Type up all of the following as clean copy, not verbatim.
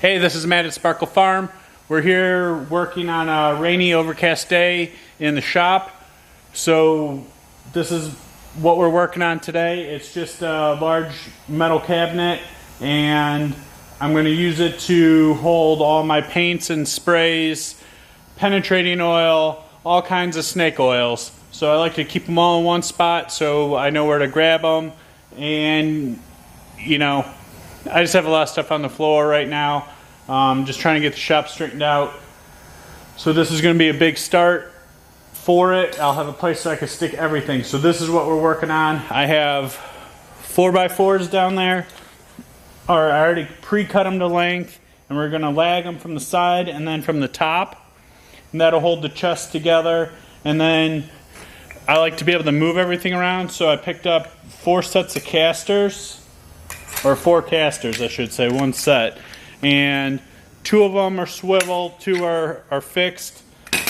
Hey, this is Matt at Sparkle Farm. We're here working on a rainy, overcast day in the shop. So this is what we're working on today. It's just a large metal cabinet, and I'm going to use it to hold all my paints and sprays, penetrating oil, all kinds of snake oils. So I like to keep them all in one spot so I know where to grab them. And you know, I just have a lot of stuff on the floor right now. Just trying to get the shop straightened out. So this is going to be a big start for it. I'll have a place so I can stick everything. So this is what we're working on. I have 4x4s down there. Or I already pre-cut them to length, and we're going to lag them from the side and then from the top. And that'll hold the chest together. And then I like to be able to move everything around, so I picked up 4 sets of casters. Or 4 casters, I should say, one set. And 2 of them are swivel, 2 are fixed,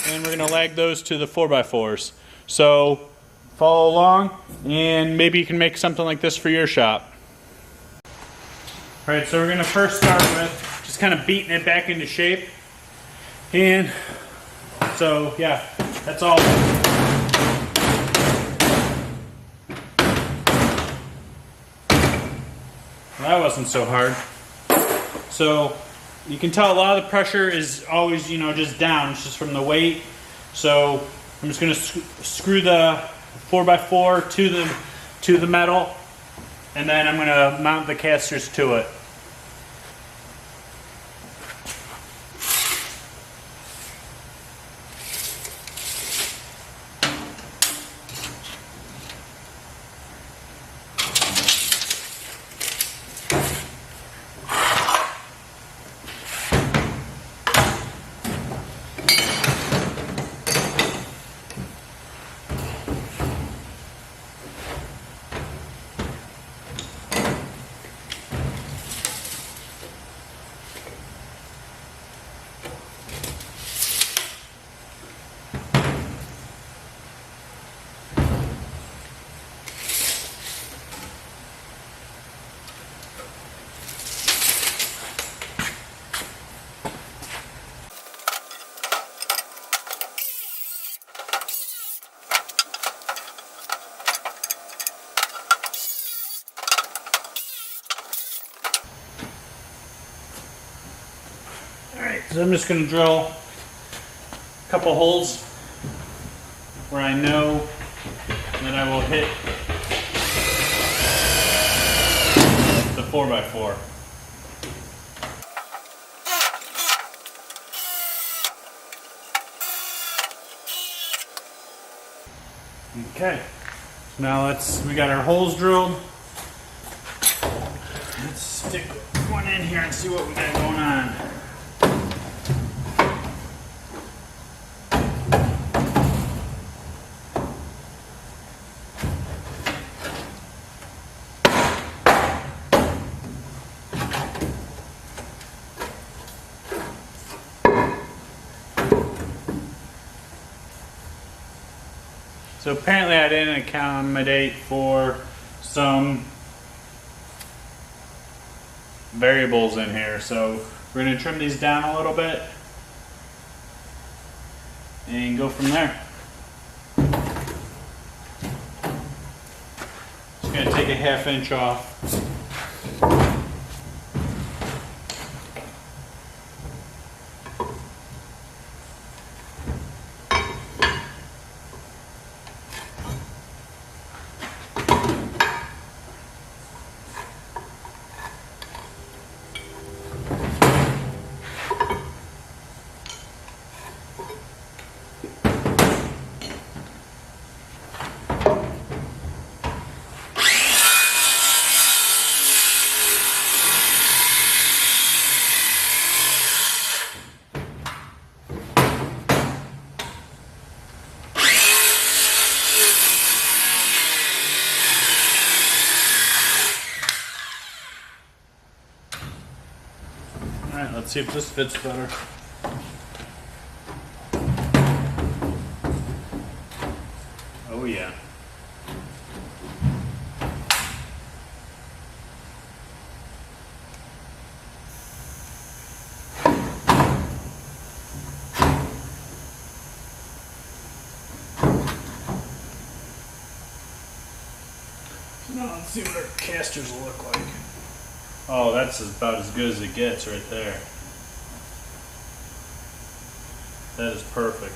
and we're going to lag those to the 4x4s. So follow along, and maybe you can make something like this for your shop. Alright, so we're going to first start with just kind of beating it back into shape. And so, yeah, that's all. That wasn't so hard. So you can tell a lot of the pressure is always, just down. It's just from the weight. So I'm just going to screw the 4x4 to the metal, and then I'm going to mount the casters to it. So I'm just going to drill a couple holes where I know that I will hit the 4x4. Okay, now we got our holes drilled. Let's stick one in here and see what we got going on. So apparently I didn't accommodate for some variables in here. So we're going to trim these down a little bit and go from there. Just going to take a 1/2 inch off. Alright, let's see if this fits better. Oh yeah. Let's see what our casters will look like. Oh, that's about as good as it gets right there. That is perfect.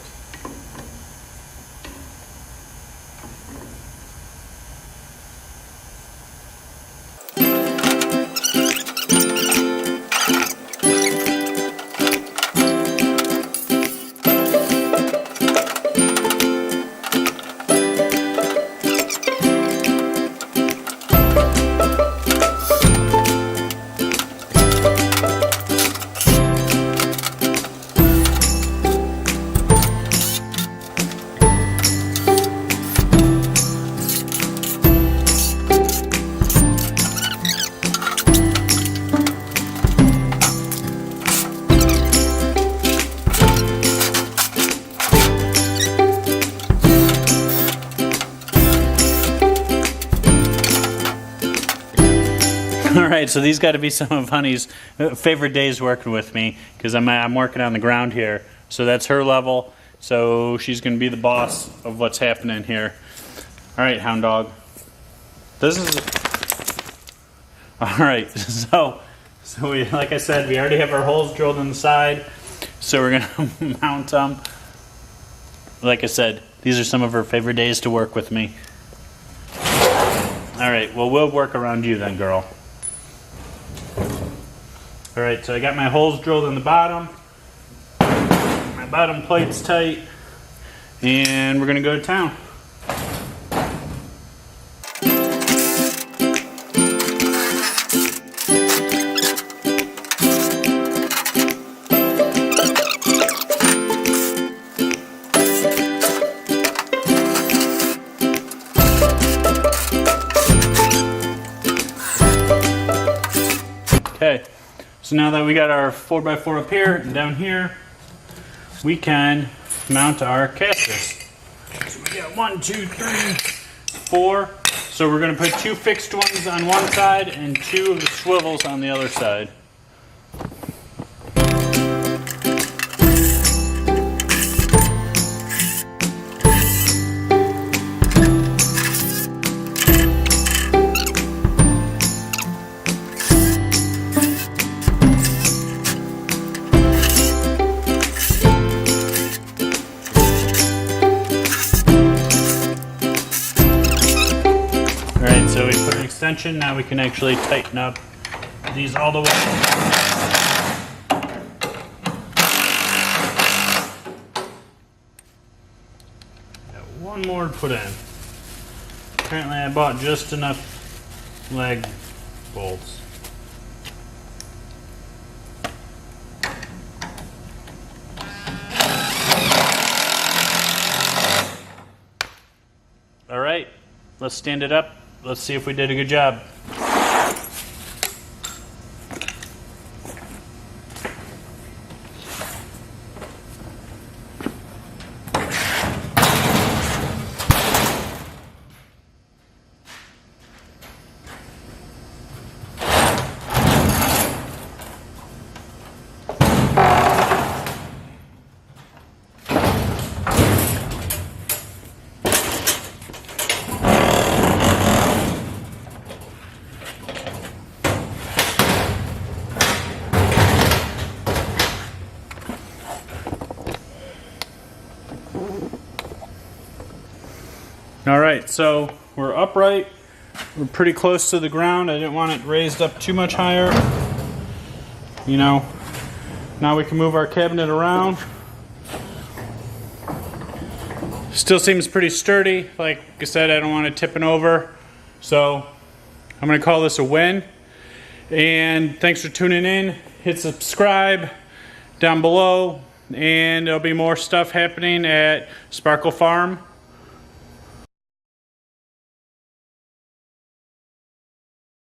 Alright, so these got to be some of Honey's favorite days working with me, because I'm working on the ground here. So that's her level, so she's going to be the boss of what's happening here. Alright, Hound Dog. This is... Alright, so we, like I said, we already have our holes drilled in the side, so we're going to mount them. Like I said, these are some of her favorite days to work with me. Alright, well, we'll work around you then, girl. Alright, so I got my holes drilled in the bottom. My bottom plate's tight. And we're going to go to town. Okay. So now that we got our 4x4 up here and down here, we can mount our casters. So we got 1, 2, 3, 4. So we're going to put 2 fixed ones on one side and 2 of the swivels on the other side. So we put an extension, now we can actually tighten up these all the way. Got one more to put in. Apparently I bought just enough leg bolts. All right, let's stand it up. Let's see if we did a good job. Alright, so we're upright. We're pretty close to the ground. I didn't want it raised up too much higher. You know, now we can move our cabinet around. Still seems pretty sturdy. Like I said, I don't want it tipping over. So I'm going to call this a win. And thanks for tuning in. Hit subscribe down below. And there'll be more stuff happening at Sparkle Farm.